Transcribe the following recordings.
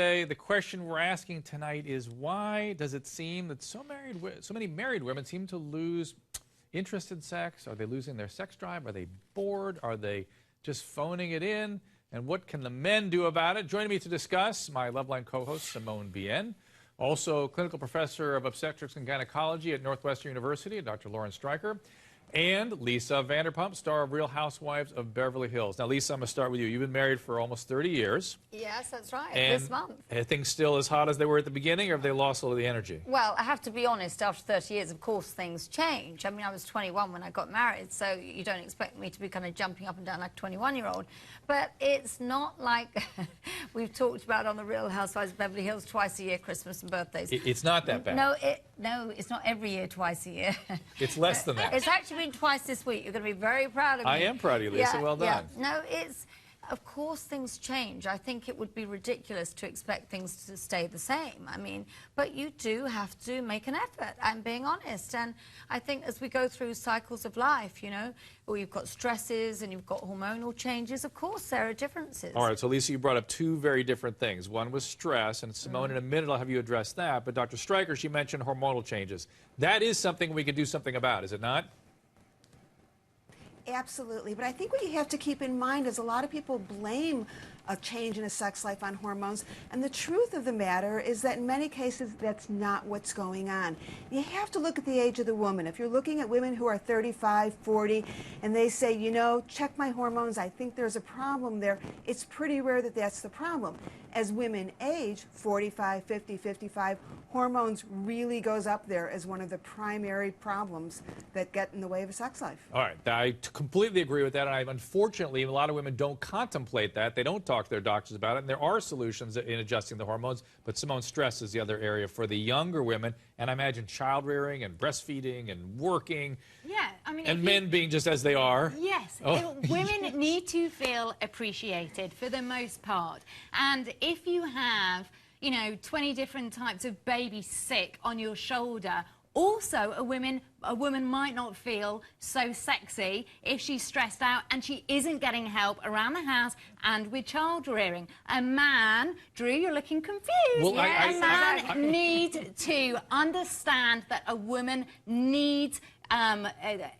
The question we're asking tonight is, why does it seem that so many married women seem to lose interest in sex? Are they losing their sex drive? Are they bored? Are they just phoning it in? And what can the men do about it? Joining me to discuss, my Loveline co-host, Simone Bien, also clinical professor of obstetrics and gynecology at Northwestern University, Dr. Lauren Streicher, and Lisa Vanderpump, star of Real Housewives of Beverly Hills. Now, Lisa, I'm going to start with you. You've been married for almost 30 years. Yes, that's right, and this month. Are things still as hot as they were at the beginning, or have they lost all of the energy? Well, I have to be honest, after 30 years, of course, things change. I mean, I was 21 when I got married, so you don't expect me to be kind of jumping up and down like a 21-year-old. But it's not like we've talked about on the Real Housewives of Beverly Hills twice a year, Christmas and birthdays. It's not that bad. No, it's not every year, twice a year. It's less than that. It's actually been twice this week. You're going to be very proud of me. I am proud of you, Lisa. Yeah, well done. Yeah. No, of course things change. I think it would be ridiculous to expect things to stay the same. I mean, but you do have to make an effort. I'm being honest. And I think as we go through cycles of life, you know, where you've got stresses and you've got hormonal changes, of course there are differences. All right, so Lisa, you brought up two very different things. One was stress, and Simone, in a minute I'll have you address that. But Dr. Streicher, she mentioned hormonal changes. That is something we could do something about, is it not? Absolutely, but I think what you have to keep in mind is a lot of people blame a change in a sex life on hormones, and the truth of the matter is that in many cases that's not what's going on. You have to look at the age of the woman. If you're looking at women who are 35, 40, and they say, you know, check my hormones, I think there's a problem there, it's pretty rare that that's the problem. As women age, 45, 50, 55, hormones really goes up there as one of the primary problems that get in the way of a sex life. All right, I completely agree with that, and unfortunately, a lot of women don't contemplate that. They don't talk to their doctors about it, and there are solutions in adjusting the hormones, but Simone, stress is the other area for the younger women, and I imagine child rearing and breastfeeding and working. Yeah, I mean, and men being just as they are. Yes, oh. Women need to feel appreciated for the most part, and if you have, you know, 20 different types of baby sick on your shoulder, also a woman might not feel so sexy if she's stressed out and she isn't getting help around the house and with child rearing. A man, Drew, you're looking confused. Well, a man needs to understand that a woman needs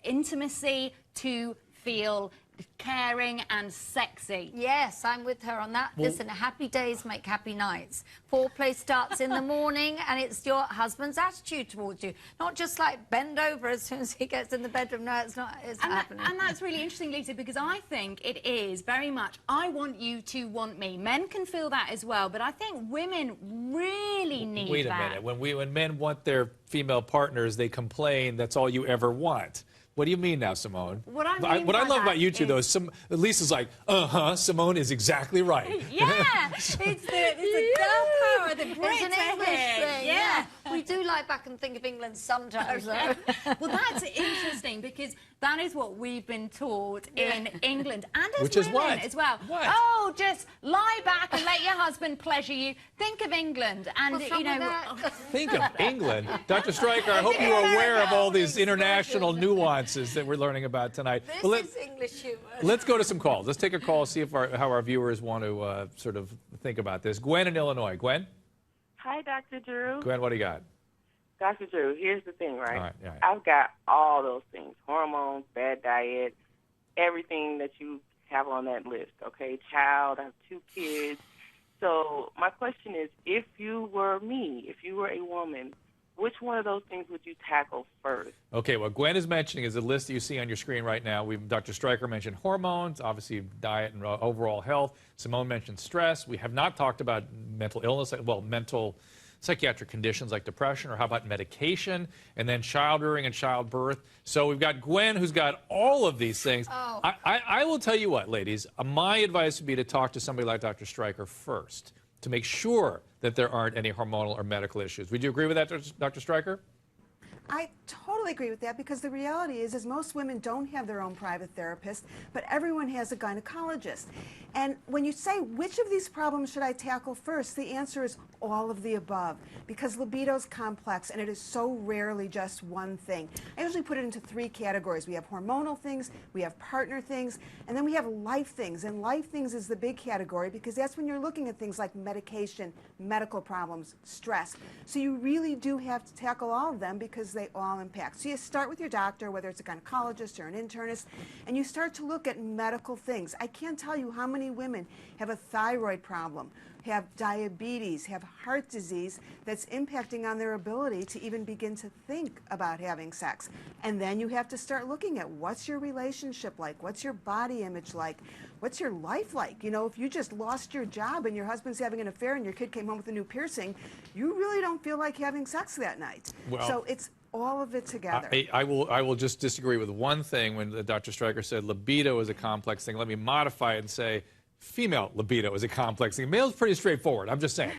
intimacy to feel caring and sexy. Yes, I'm with her on that. Listen, happy days make happy nights. Foreplay starts in the morning, and it's your husband's attitude towards you. Not just like bend over as soon as he gets in the bedroom. No, it's not happening. And that's really interesting, Lisa, because I think it is very much, I want you to want me. Men can feel that as well, but I think women really need that. Wait a minute. When men want their female partners, they complain that's all you ever want. What do you mean now, Simone? What I love about you two, though, is Lisa's like, Simone is exactly right. Yeah, it's the girl power, the Brits an English thing. Yeah. We do lie back and think of England sometimes, though. Well, that's interesting, because that is what we've been taught in England, and as Which women is what? as well. What? Oh, just lie back and let your husband pleasure you. Think of England, and What's wrong with that? Think of England. Dr. Streicher, I hope you are aware of all these international nuances that we're learning about tonight. This is English humor. Let's go to some calls. Let's take a call, see if how our viewers want to sort of think about this. Gwen in Illinois. Gwen? Hi, Dr. Drew. Gwen, what do you got? Dr. Drew, here's the thing, right? All right. I've got all those things, hormones, bad diet, everything that you have on that list, okay? Child, I have 2 kids. So my question is, if you were me, if you were a woman, which one of those things would you tackle first? Okay, what Gwen is mentioning is a list that you see on your screen right now. Dr. Streicher mentioned hormones, obviously diet and overall health. Simone mentioned stress. We have not talked about mental illness, well, mental psychiatric conditions like depression, or how about medication, and then child rearing and childbirth. So we've got Gwen, who's got all of these things. Oh. I will tell you what, ladies, my advice would be to talk to somebody like Dr. Streicher first to make sure that there aren't any hormonal or medical issues. Would you agree with that, Dr. Streicher? I totally agree with that, because the reality is most women don't have their own private therapist, but everyone has a gynecologist. And when you say, which of these problems should I tackle first, the answer is all of the above, because libido is complex and it is so rarely just one thing. I usually put it into 3 categories. We have hormonal things, we have partner things, and then we have life things. And life things is the big category, because that's when you're looking at things like medication, medical problems, stress. So you really do have to tackle all of them because they all impact. So you start with your doctor, whether it's a gynecologist or an internist, and you start to look at medical things. I can't tell you how many women have a thyroid problem, have diabetes, have heart disease that's impacting on their ability to even begin to think about having sex. And then you have to start looking at what's your relationship like, what's your body image like, what's your life like. You know, if you just lost your job and your husband's having an affair and your kid came home with a new piercing, you really don't feel like having sex that night. Well, so it's all of it together. I will just disagree with one thing when Dr. Stryker said libido is a complex thing. Let me modify it and say female libido is a complex thing. Male's pretty straightforward. I'm just saying.